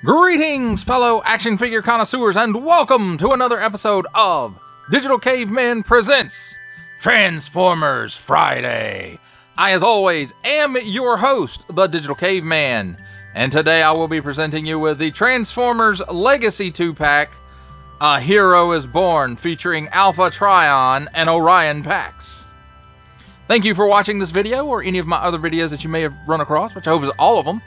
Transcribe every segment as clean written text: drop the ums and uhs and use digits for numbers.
Greetings, fellow action figure connoisseurs, and welcome to another episode of Digital Caveman Presents Transformers Friday. I, as always, am your host, the Digital Caveman, and today I will be presenting you with the Transformers Legacy 2-pack, A Hero is Born, featuring Alpha Trion and Orion Pax. Thank you for watching this video, or any of my other videos that you may have run across, which I hope is all of them.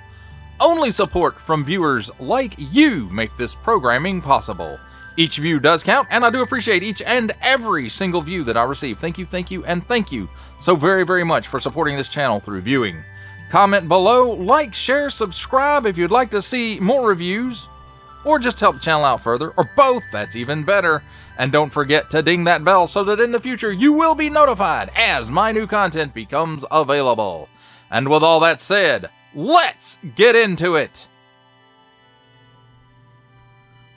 Only support from viewers like you make this programming possible. Each view does count, and I do appreciate each and every single view that I receive. Thank you, and thank you so very, very much for supporting this channel through viewing. Comment below, like, share, subscribe if you'd like to see more reviews, or just help the channel out further, or both, that's even better. And don't forget to ding that bell so that in the future you will be notified as my new content becomes available. And with all that said, let's get into it!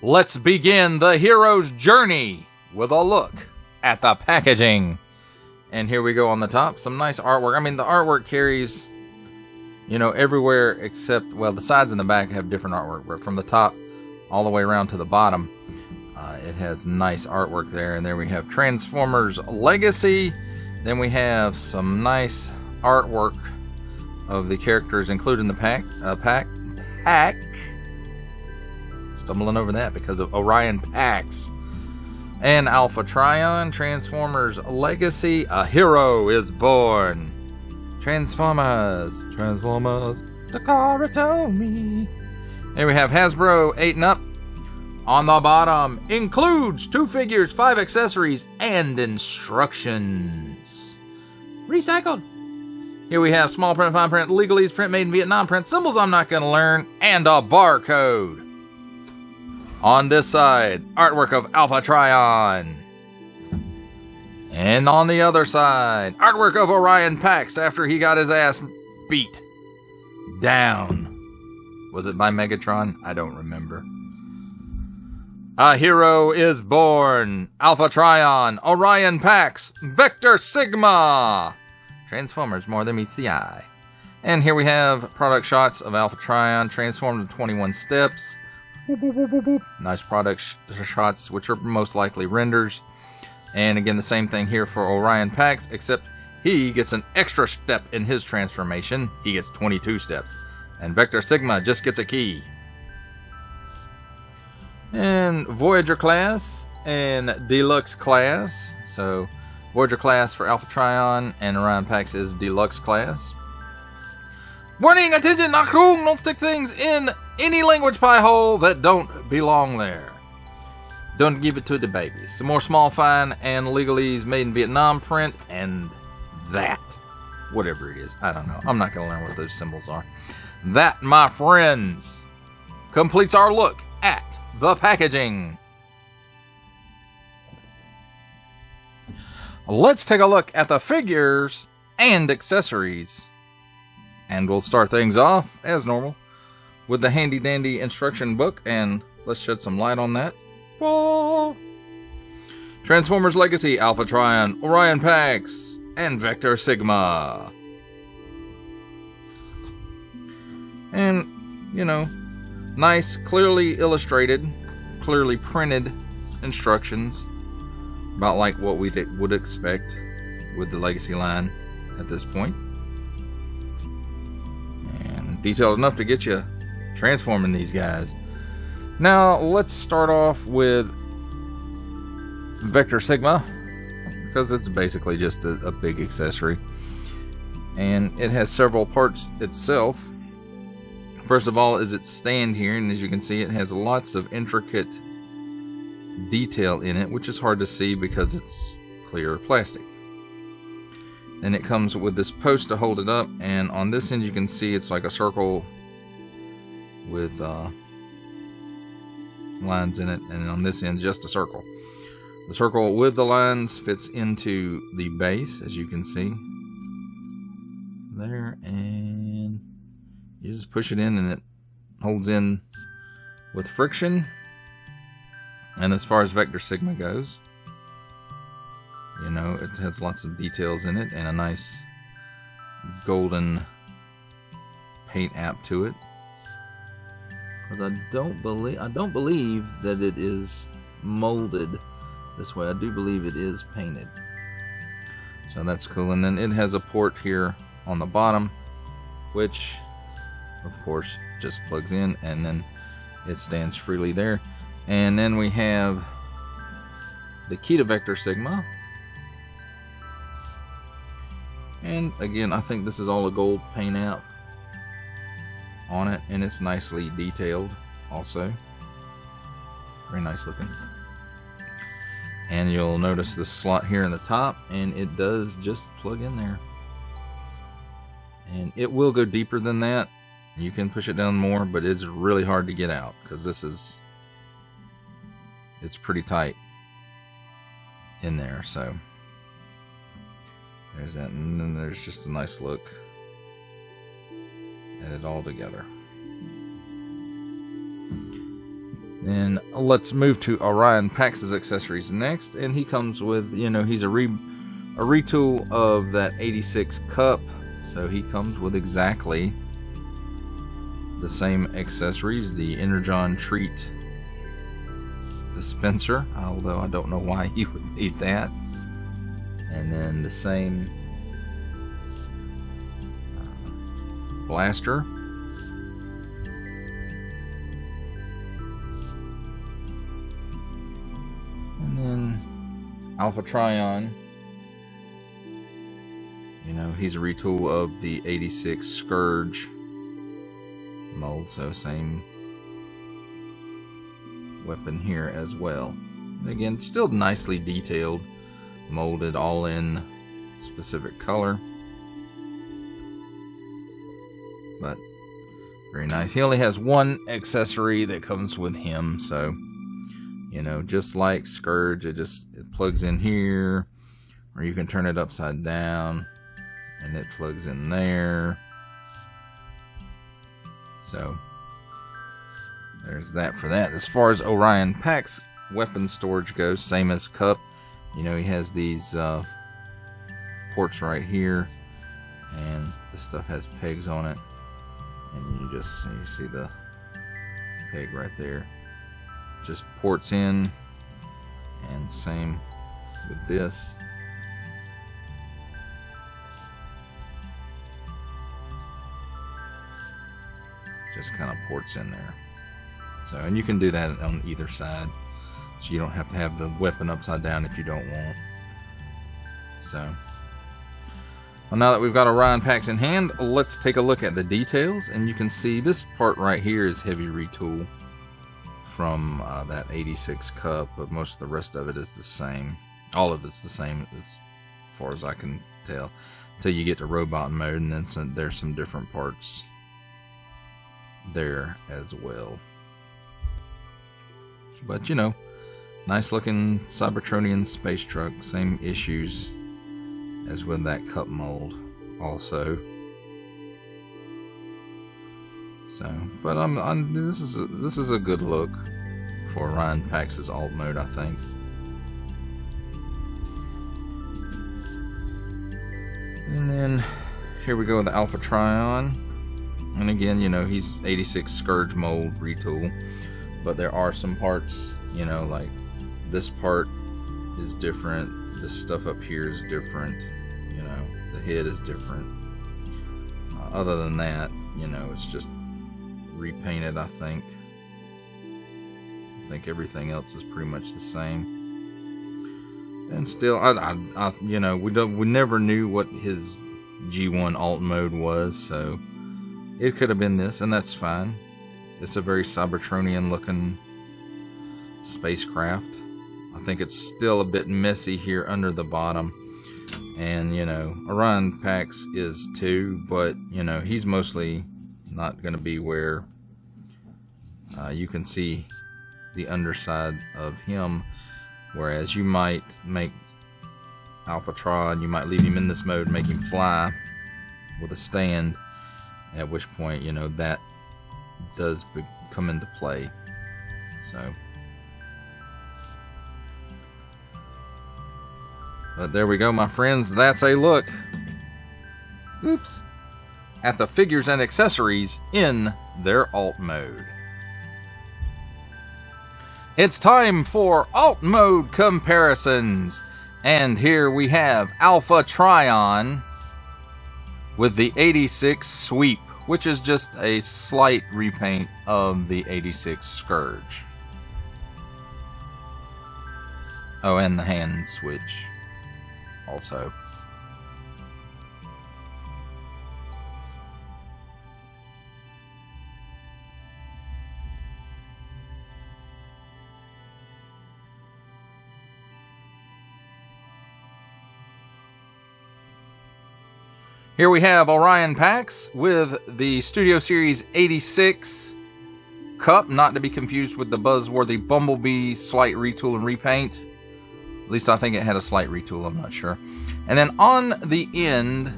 Let's begin the hero's journey with a look at the packaging. And here we go on the top, some nice artwork. I mean, the artwork carries, you know, everywhere except, well, the sides and the back have different artwork, but from the top all the way around to the bottom, it has nice artwork there. And there we have Transformers Legacy. Then we have some nice artwork of the characters included in the pack. Stumbling over that because of Orion Pax. And Alpha Trion, Transformers Legacy, A Hero is Born. Transformers, Takara-Tomy. There we have Hasbro 8 and Up. On the bottom, includes 2 figures, 5 accessories, and instructions. Recycled. Here we have small print, fine print, legalese, print made in Vietnam, print symbols I'm not going to learn, and a barcode. On this side, artwork of Alpha Trion. And on the other side, artwork of Orion Pax after he got his ass beat down. Was it by Megatron? I don't remember. A Hero is Born, Alpha Trion, Orion Pax, Vector Sigma. Transformers more than meets the eye. And here we have product shots of Alpha Trion transformed in 21 steps. Nice product shots, which are most likely renders. And again, the same thing here for Orion Pax, except he gets an extra step in his transformation. He gets 22 steps. And Vector Sigma just gets a key. And Voyager class and Deluxe class. So Voyager class for Alpha Trion and Orion Pax is Deluxe class. Warning, attention, Achtung, don't stick things in any language pie hole that don't belong there. Don't give it to the babies. Some more small fine and legalese made in Vietnam print and that. Whatever it is, I don't know. I'm not going to learn what those symbols are. That, my friends, completes our look at the packaging. Let's take a look at the figures and accessories. And we'll start things off, as normal, with the handy dandy instruction book, and let's shed some light on that. Whoa. Transformers Legacy, Alpha Trion, Orion Pax, and Vector Sigma. And, you know, nice, clearly illustrated, clearly printed instructions about like what we would expect with the Legacy line at this point. And detailed enough to get you transforming these guys. Now, let's start off with Vector Sigma, because it's basically just a big accessory. And it has several parts itself. First of all is its stand here, and as you can see, it has lots of intricate detail in it, which is hard to see because it's clear plastic. Then it comes with this post to hold it up, and on this end you can see it's like a circle with lines in it, and on this end just a circle. The circle with the lines fits into the base, as you can see there, and you just push it in and it holds in with friction. And as far as Vector Sigma goes, you know, it has lots of details in it and a nice golden paint app to it. because I don't believe that it is molded this way. I do believe it is painted. So that's cool. And then it has a port here on the bottom, which of course just plugs in, and then it stands freely there. And then we have the key to Vector Sigma. And again, I think this is all a gold paint app on it, and it's nicely detailed also. Very nice looking. And you'll notice the slot here in the top, and it does just plug in there. And it will go deeper than that. You can push it down more, but it's really hard to get out because it's pretty tight in there. So there's that, and then there's just a nice look at it all together. Then let's move to Orion Pax's accessories next, and he comes with, you know, he's a retool of that 86 cup, so he comes with exactly the same accessories, the Energon Treat dispenser, although I don't know why you would need that, and then the same blaster, and then Alpha Trion. You know, he's a retool of the 86 Scourge mold, so same weapon here as well. And again, still nicely detailed, molded all in specific color, but very nice. He only has one accessory that comes with him, so you know, just like Scourge, it plugs in here, or you can turn it upside down and it plugs in there. So there's that for that. As far as Orion Pax weapon storage goes, same as Cup. You know, he has these ports right here, and this stuff has pegs on it, and you see the peg right there. Just ports in, and same with this. Just kind of ports in there. So, and you can do that on either side, so you don't have to have the weapon upside down if you don't want. So, well, now that we've got Orion Pax in hand, let's take a look at the details, and you can see this part right here is heavy retool from that 86 cup, but most of the rest of it is the same. All of it's the same as far as I can tell, until you get to robot mode, and then there's some different parts there as well. But you know, nice looking Cybertronian space truck, same issues as with that cup mold also. So, but this is a good look for Orion Pax's alt mode, I think. And then here we go with the Alpha Trion. And again, you know, he's 86 Scourge mold retool, but there are some parts, you know, like this part is different, this stuff up here is different, you know, the head is different. Other than that, you know, it's just repainted. I think everything else is pretty much the same. And still, I you know, we never knew what his G1 alt mode was, so it could have been this, and that's fine. It's a very Cybertronian looking spacecraft. I think it's still a bit messy here under the bottom, and you know, Orion Pax is too, but you know, he's mostly not going to be where you can see the underside of him, whereas you might make Alpha Tron, you might leave him in this mode, make him fly with a stand, at which point, you know, that does come into play. So, but there we go, my friends. That's a look, oops, at the figures and accessories in their alt mode. It's time for alt mode comparisons. And here we have Alpha Trion with the 86 Sweep, which is just a slight repaint of the 86 Scourge. Oh, and the hand switch also. Here we have Orion Pax with the Studio Series 86 Cup, not to be confused with the buzzworthy Bumblebee slight retool and repaint. At least I think it had a slight retool, I'm not sure. And then on the end,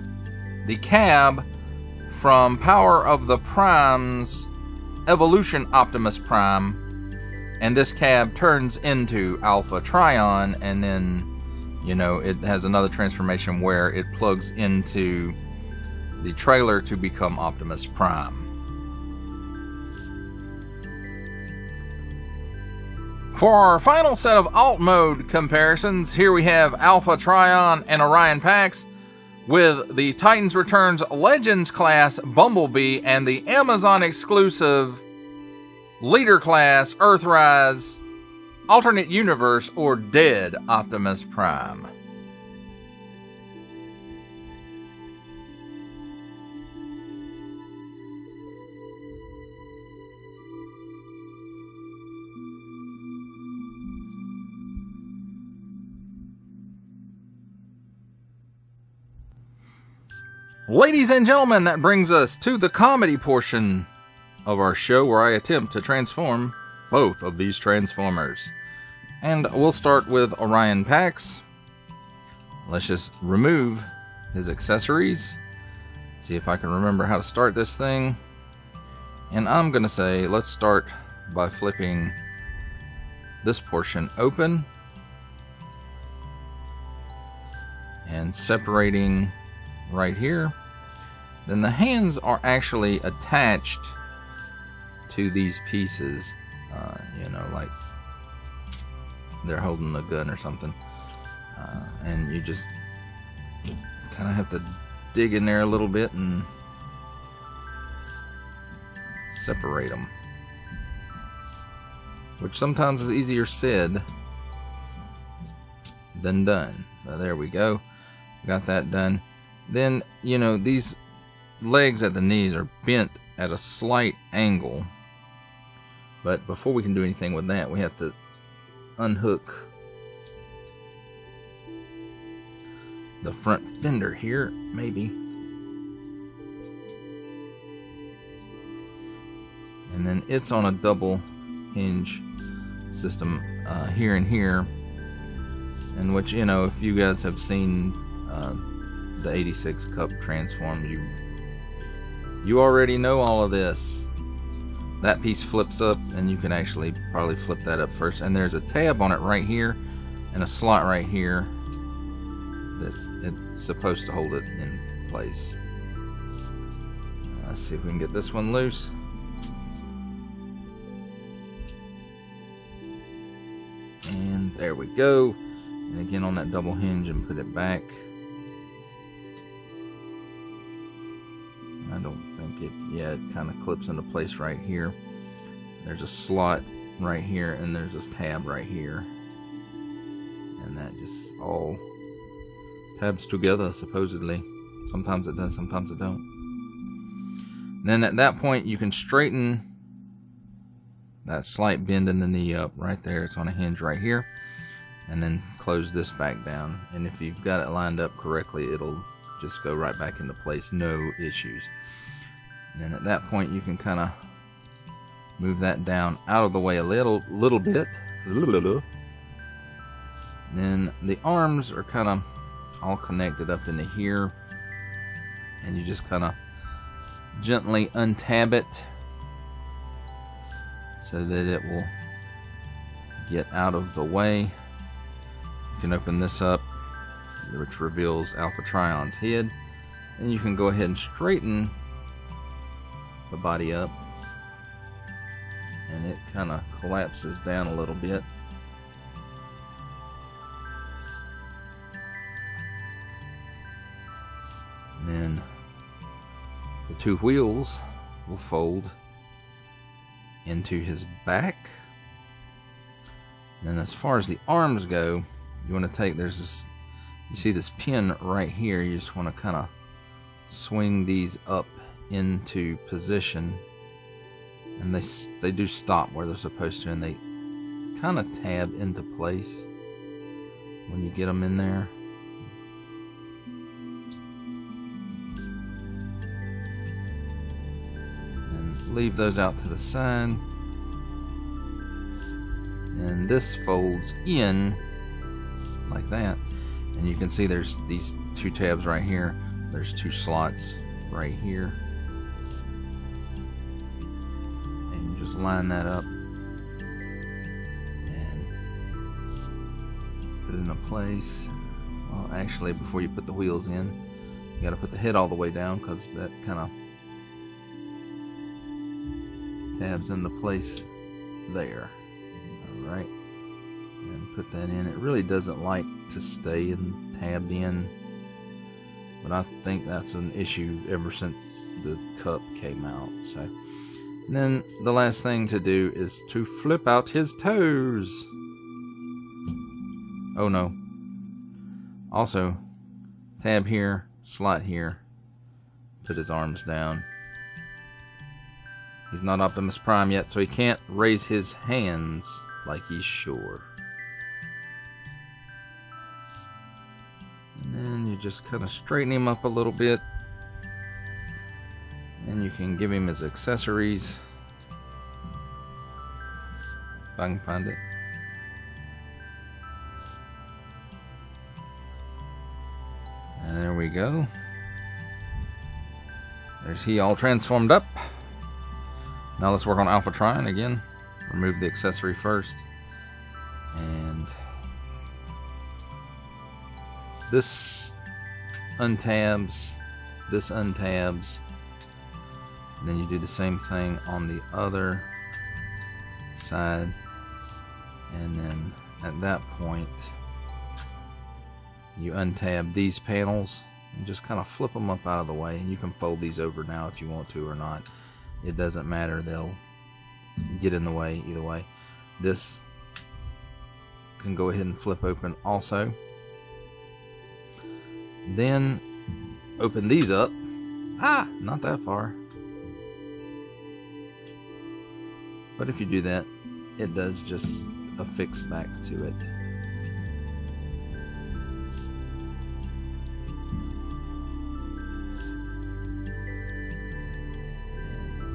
the cab from Power of the Prime's Evolution Optimus Prime. And this cab turns into Alpha Trion, and then, you know, it has another transformation where it plugs into the trailer to become Optimus Prime. For our final set of alt mode comparisons, here we have Alpha Trion and Orion Pax with the Titans Returns Legends class Bumblebee and the Amazon exclusive Leader class Earthrise Alternate Universe or Dead Optimus Prime. Ladies and gentlemen, that brings us to the comedy portion of our show where I attempt to transform both of these Transformers. And we'll start with Orion Pax. Let's just remove his accessories. See if I can remember how to start this thing. And I'm going to say, let's start by flipping this portion open and separating right here. Then the hands are actually attached to these pieces, you know, like they're holding a gun or something, and you just kind of have to dig in there a little bit and separate them, which sometimes is easier said than done. So there we go, got that done. Then, you know, these legs at the knees are bent at a slight angle, but before we can do anything with that, we have to unhook the front fender here, maybe, and then it's on a double hinge system here and here, and which, you know, if you guys have seen the 86 Cup transform, you already know all of this. That piece flips up, and you can actually probably flip that up first, and there's a tab on it right here and a slot right here that it's supposed to hold it in place. Let's see if we can get this one loose. And there we go. And again on that double hinge and put it back. I don't think it, yeah, it kind of clips into place right here. There's a slot right here, and there's this tab right here. And that just all tabs together, supposedly. Sometimes it does, sometimes it don't. And then at that point, you can straighten that slight bend in the knee up right there. It's on a hinge right here. And then close this back down. And if you've got it lined up correctly, it'll just go right back into place, no issues. And then at that point, you can kind of move that down out of the way a little bit. Then the arms are kind of all connected up into here, and you just kind of gently untab it so that it will get out of the way. You can open this up, which reveals Alpha Trion's head, and you can go ahead and straighten the body up and it kind of collapses down a little bit. And then the two wheels will fold into his back. And then as far as the arms go, you want to take, there's this, you see this pin right here, you just want to kind of swing these up into position, and they do stop where they're supposed to, and they kind of tab into place when you get them in there. And leave those out to the side. And this folds in like that, and you can see there's these two tabs right here. There's two slots right here, and you just line that up and put it into place. Well, actually, before you put the wheels in, you got to put the head all the way down, because that kind of tabs into place there. Right, and put that in. It really doesn't like to stay and tabbed in, but I think that's an issue ever since the cup came out. So, and then the last thing to do is to flip out his toes. Oh no. Also, tab here, slot here, put his arms down. He's not Optimus Prime yet, so he can't raise his hands like he's sure. And then you just kind of straighten him up a little bit, and you can give him his accessories, if I can find it. And there we go. There's he all transformed up. Now let's work on Alpha Trion again. Remove the accessory first, and this untabs, this untabs, and then you do the same thing on the other side, and then at that point you untab these panels and just kind of flip them up out of the way, and you can fold these over now if you want to or not. It doesn't matter, they'll get in the way either way. This can go ahead and flip open also. Then open these up. Ah, not that far. But if you do that, it does just affix back to it.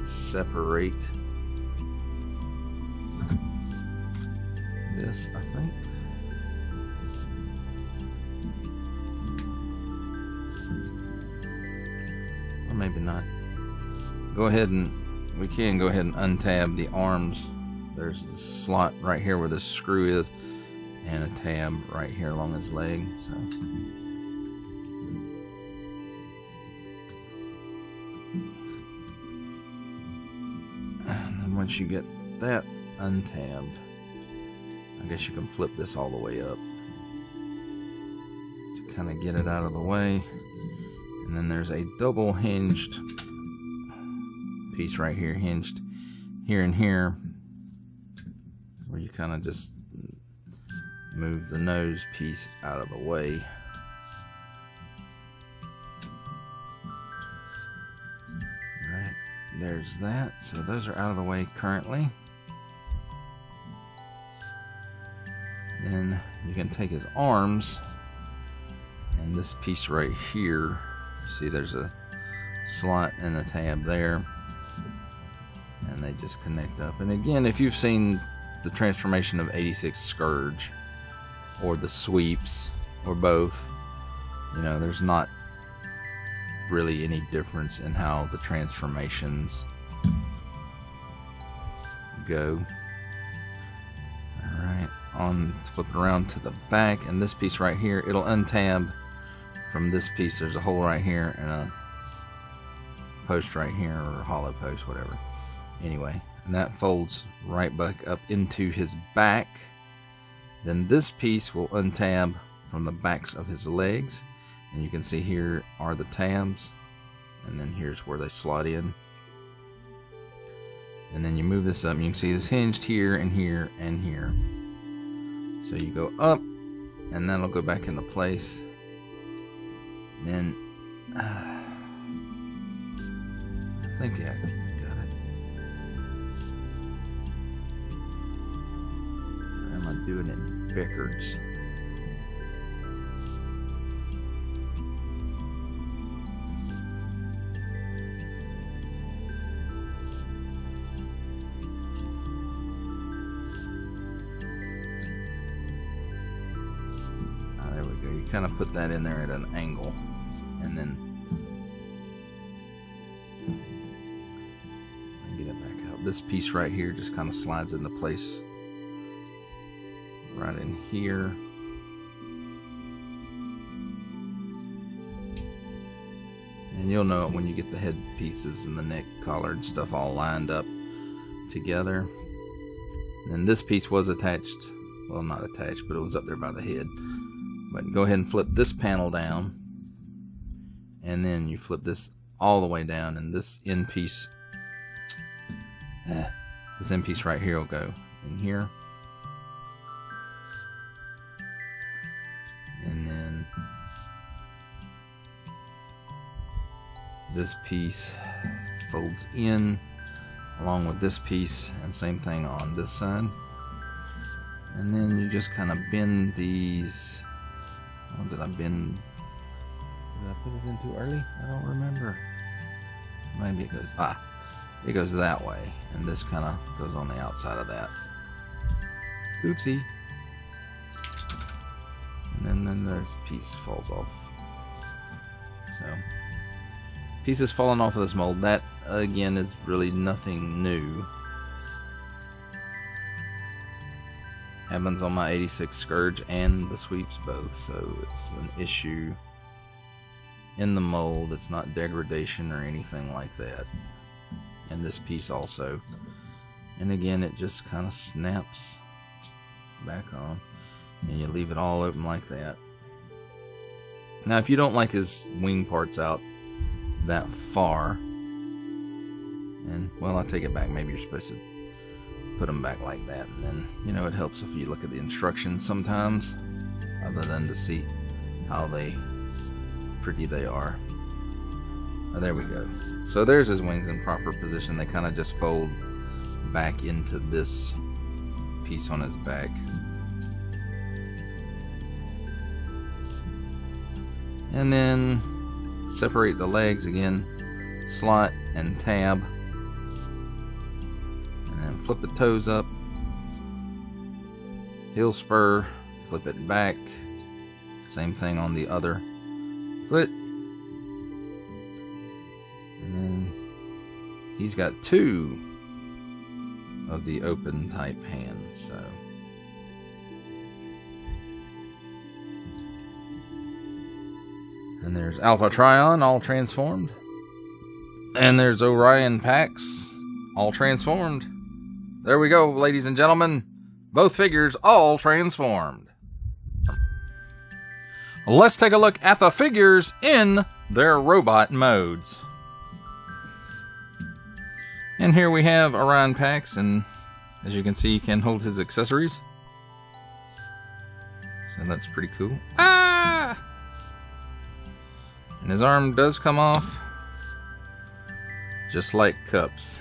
Separate this, I think. Or maybe not. Go ahead and we can go ahead and untab the arms. There's the slot right here where the screw is, and a tab right here along his leg. So once you get that untabbed, I guess you can flip this all the way up to kind of get it out of the way. And then there's a double hinged piece right here, hinged here and here, where you kind of just move the nose piece out of the way. Right, there's that. So those are out of the way currently. Then you can take his arms, and this piece right here, see there's a slot and a tab there, and they just connect up. And again, if you've seen the transformation of 86 Scourge or the sweeps or both, you know, there's not really any difference in how the transformations go. Alright, flip it around to the back, and this piece right here, it'll untab from this piece. There's a hole right here and a post right here, or a hollow post, whatever. Anyway, and that folds right back up into his back. Then this piece will untab from the backs of his legs, and you can see here are the tabs, and then here's where they slot in. And then you move this up, and you can see this hinged here and here and here. So you go up, and that'll go back into place. Then I think I got it. Or am I doing it backwards? There we go. You kind of put that in there at an angle, and then get it back out. This piece right here just kind of slides into place right in here. And you'll know it when you get the head pieces and the neck collar and stuff all lined up together. And this piece was attached, well, not attached, but it was up there by the head. But go ahead and flip this panel down, and then you flip this all the way down, and this end piece right here will go in here, and then this piece folds in along with this piece, and same thing on this side. And then you just kind of bend these. Oh, did I put it in too early? I don't remember. Maybe it goes that way, and this kind of goes on the outside of that. Oopsie. And then there's a piece falls off. So, pieces falling off of this mold. That, again, is really nothing new. Happens on my 86 Scourge and the sweeps both, so it's an issue in the mold. It's not degradation or anything like that. And this piece also. And again, it just kind of snaps back on, and you leave it all open like that. Now, if you don't like his wing parts out that far, and well, I take it back, maybe you're supposed to put them back like that, and then, you know, it helps if you look at the instructions sometimes, other than to see how pretty they are. Oh, there we go. So there's his wings in proper position. They kind of just fold back into this piece on his back. And then separate the legs again, slot and tab. Flip the toes up, heel spur, flip it back, same thing on the other foot, and then he's got two of the open type hands, so and there's Alpha Trion all transformed, and there's Orion Pax all transformed. There we go, ladies and gentlemen. Both figures all transformed. Let's take a look at the figures in their robot modes. And here we have Orion Pax, and as you can see, he can hold his accessories. So that's pretty cool. Ah! And his arm does come off, just like Cup's.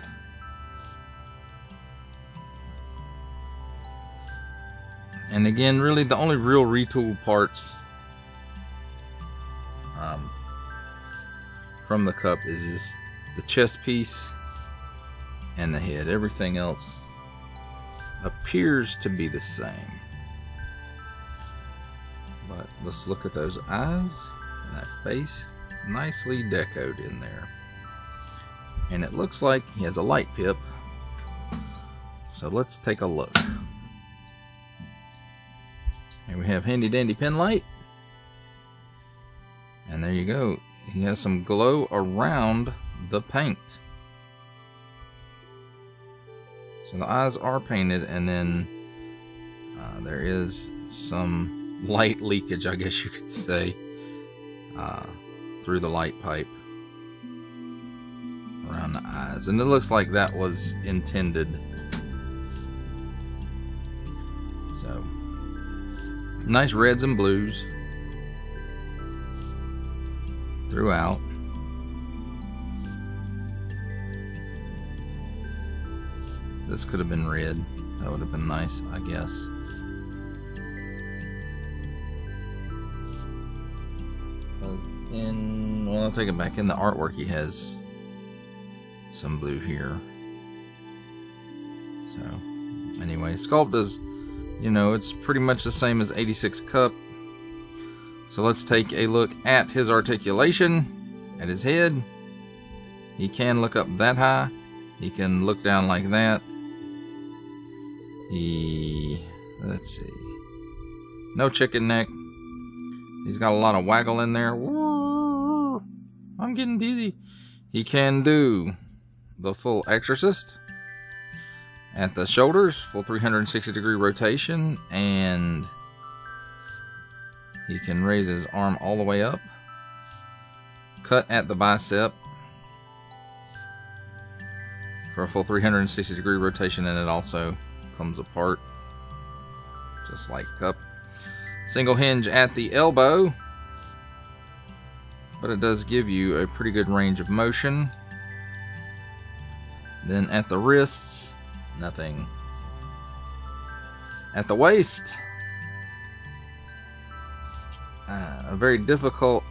And again, really the only real retool parts from the Cup is just the chest piece and the head. Everything else appears to be the same. But let's look at those eyes and that face. Nicely decoed in there. And it looks like he has a light pip. So let's take a look. Here we have handy dandy pen light. And there you go. He has some glow around the paint. So the eyes are painted, and then there is some light leakage, I guess you could say, through the light pipe around the eyes. And it looks like that was intended. So, nice reds and blues throughout. This could have been red. That would have been nice, I guess. Well, I'll take it back. In the artwork, he has some blue here. So, anyway, sculpt is, it's pretty much the same as 86 Cup. So let's take a look at his articulation, at his head. He can look up that high. He can look down like that. Let's see. No chicken neck. He's got a lot of waggle in there. Whoa, I'm getting dizzy. He can do the full exorcist at the shoulders, full 360-degree rotation, and he can raise his arm all the way up. Cut at the bicep for a full 360-degree rotation, and it also comes apart just like Cup. Single hinge at the elbow, but it does give you a pretty good range of motion. Then at the wrists, nothing. At the waist, a very difficult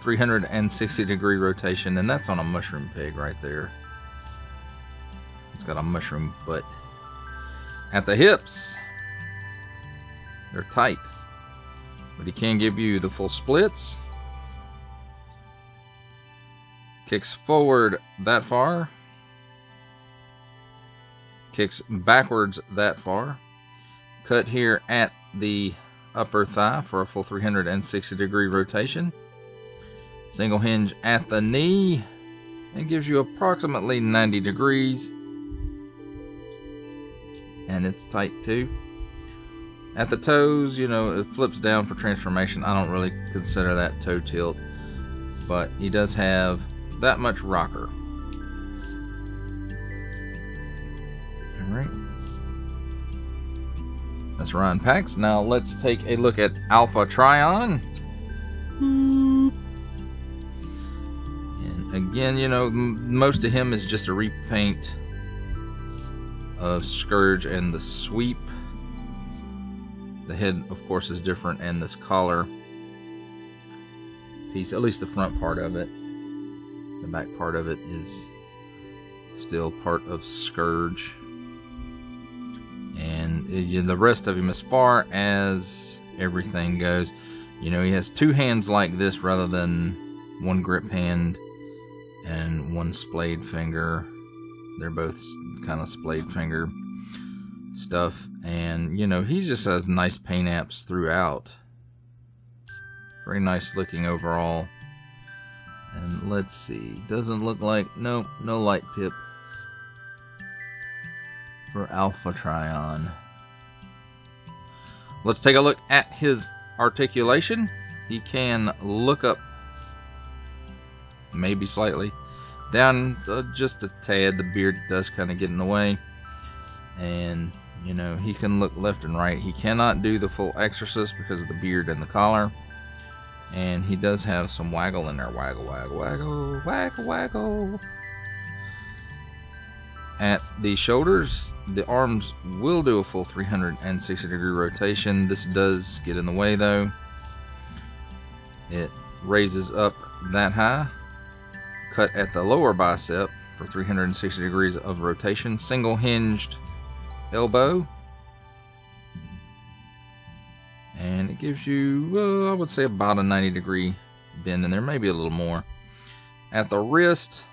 360-degree rotation, and that's on a mushroom pig right there. It's got a mushroom butt. At the hips, they're tight, but he can give you the full splits. Kicks forward that far. Kicks backwards that far. Cut here at the upper thigh for a full 360-degree rotation. Single hinge at the knee. It gives you approximately 90 degrees. And it's tight too. At the toes, it flips down for transformation. I don't really consider that toe tilt, but he does have that much rocker. Alright. That's Ryan Pax. Now let's take a look at Alpha Trion. And again, most of him is just a repaint of Scourge and the sweep. The head, of course, is different, and this collar piece, at least the front part of it, the back part of it is still part of Scourge. And the rest of him, as far as everything goes, he has two hands like this rather than one grip hand and one splayed finger. They're both kind of splayed finger stuff, and he just has nice paint apps throughout. Very nice looking overall. And let's see, doesn't look like, no light pip for Alpha Trion. Let's take a look at his articulation. He can look up maybe slightly, down just a tad. The beard does kind of get in the way, and he can look left and right. He cannot do the full exorcist because of the beard and the collar, and he does have some waggle in there. Waggle, waggle, waggle, waggle, waggle. At the shoulders, the arms will do a full 360-degree rotation. This does get in the way though. It raises up that high. Cut at the lower bicep for 360 degrees of rotation. Single hinged elbow. And it gives you, I would say, about a 90-degree bend in there, maybe a little more. At the wrist,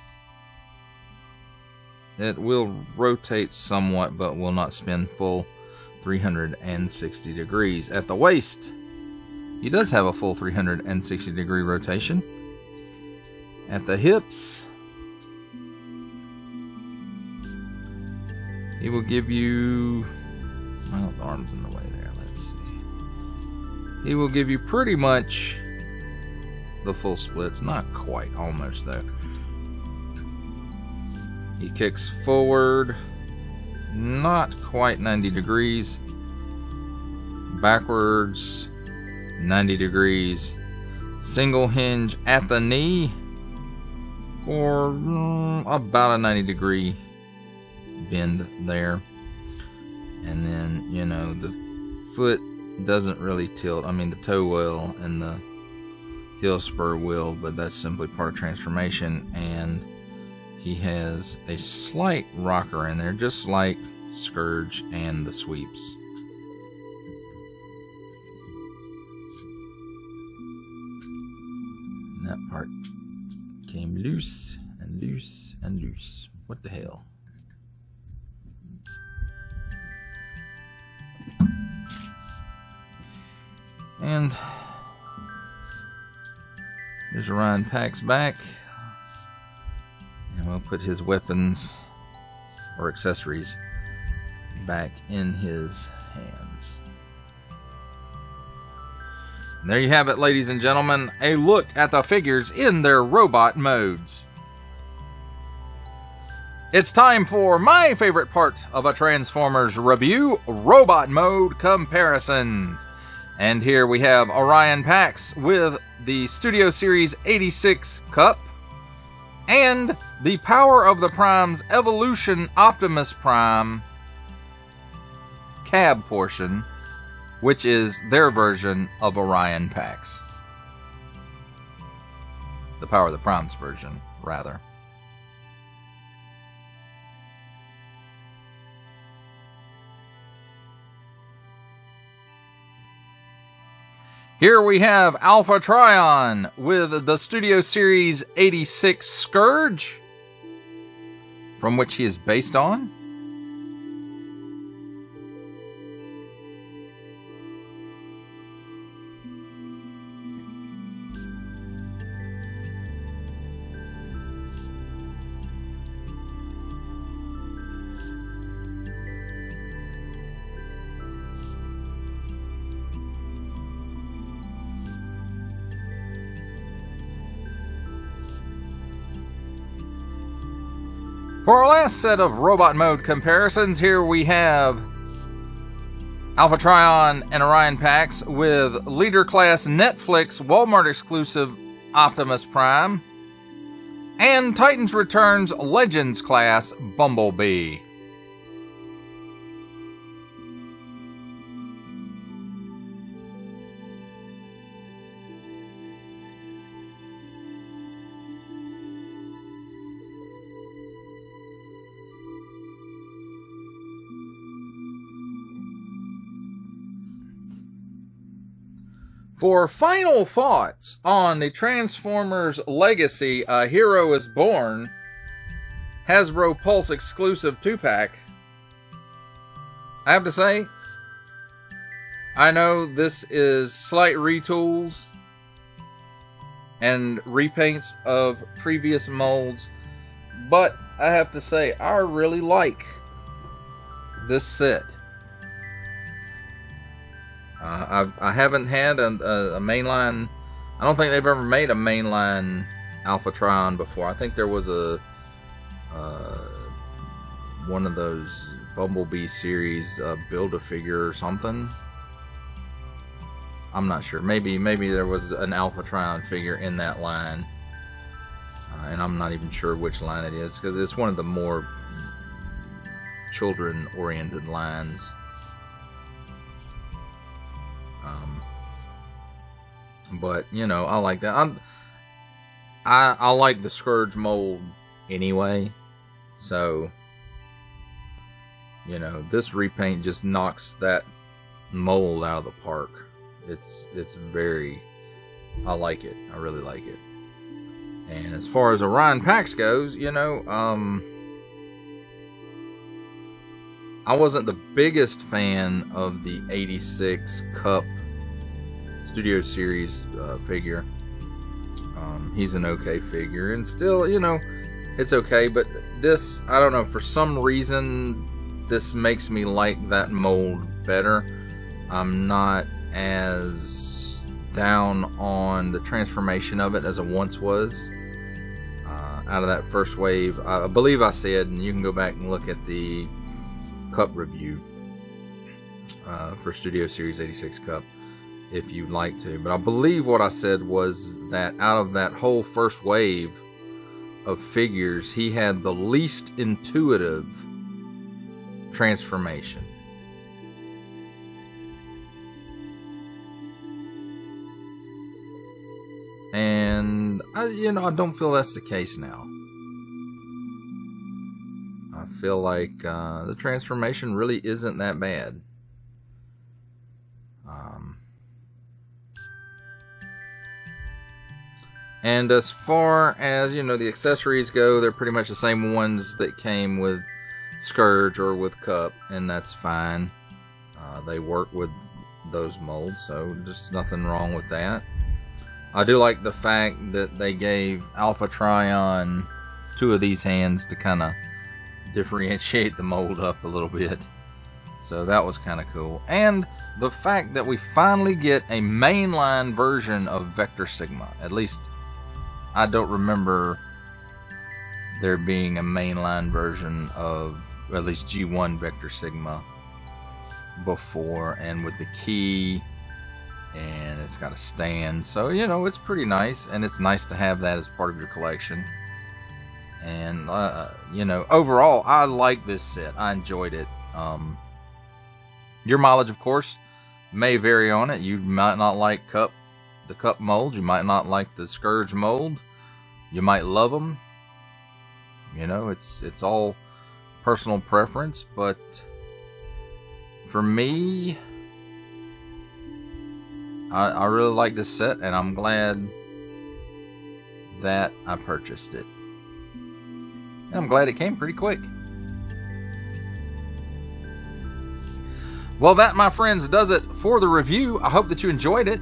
it will rotate somewhat, but will not spin full 360 degrees. At the waist, he does have a full 360-degree rotation. At the hips, He will give you... Well, the arm's in the way there. Let's see. He will give you pretty much the full splits. Not quite. Almost, though. He kicks forward. Not quite 90 degrees. Backwards. 90 degrees. Single hinge at the knee. For about a 90 degree bend there. And then, you know, the foot doesn't really tilt. I mean, the toe will and the heel spur will, but that's simply part of transformation. And he has a slight rocker in there, just like Scourge and the sweeps. And that part came loose and loose and loose. What the hell? And there's Orion Pax back. And we'll put his weapons or accessories back in his hands. And there you have it, ladies and gentlemen. A look at the figures in their robot modes. It's time for my favorite part of a Transformers review, robot mode comparisons. And here we have Orion Pax with the Studio Series 86 Cup and the Power of the Prime's Evolution Optimus Prime cab portion, which is their version of Orion Pax. The Power of the Prime's version, rather. Here we have Alpha Trion with the Studio Series 86 Scourge, from which he is based on. For our last set of robot mode comparisons, here we have Alpha Trion and Orion Pax with Leader Class Netflix Walmart exclusive Optimus Prime and Titans Returns Legends Class Bumblebee. For final thoughts on the Transformers Legacy, A Hero is Born Hasbro Pulse exclusive 2-pack, I have to say, I know this is slight retools and repaints of previous molds, but I have to say, I really like this set. I haven't had a mainline. I don't think they've ever made a mainline Alpha Trion before. I think there was a one of those Bumblebee series Build-A-Figure or something. I'm not sure. Maybe there was an Alpha Trion figure in that line, and I'm not even sure which line it is because it's one of the more children-oriented lines. But you know, I like that. I like the Scourge mold anyway, so you know, this repaint just knocks that mold out of the park. It's very, I like it. I really like it. And as far as Orion Pax goes, you know, I wasn't the biggest fan of the 86 Cup Studio Series figure. He's an okay figure, and still, you know, it's okay. But this, I don't know, for some reason, this makes me like that mold better. I'm not as down on the transformation of it as I once was. Out of that first wave, I believe I said, and you can go back and look at the Cup review for Studio Series 86 Cup if you'd like to, but I believe what I said was that out of that whole first wave of figures, he had the least intuitive transformation. And I don't feel that's the case now. I feel like the transformation really isn't that bad. And as far as, the accessories go, they're pretty much the same ones that came with Scourge or with Cup, and that's fine. They work with those molds, so just nothing wrong with that. I do like the fact that they gave Alpha Trion 2 of these hands to kind of differentiate the mold up a little bit. So that was kind of cool. And the fact that we finally get a mainline version of Vector Sigma. At least I don't remember there being a mainline version of at least G1 Vector Sigma before, and with the key, and it's got a stand, so it's pretty nice, and it's nice to have that as part of your collection. And overall, I like this set. I enjoyed it. Your mileage, of course, may vary on it. You might not like the Cup mold. You might not like the Scourge mold. You might love them. It's all personal preference, but for me, I really like this set, and I'm glad that I purchased it. And I'm glad it came pretty quick. Well, that, my friends, does it for the review. I hope that you enjoyed it.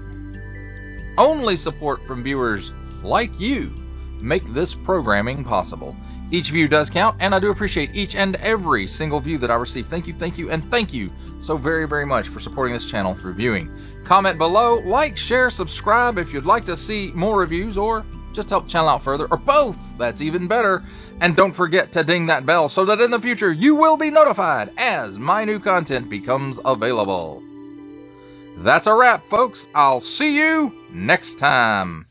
Only support from viewers like you make this programming possible. Each view does count, and I do appreciate each and every single view that I receive. Thank you, and thank you so very, very much for supporting this channel through viewing. Comment below, like, share, subscribe if you'd like to see more reviews, or just help the channel out further, or both. That's even better. And don't forget to ding that bell so that in the future you will be notified as my new content becomes available. That's a wrap, folks. I'll see you next time.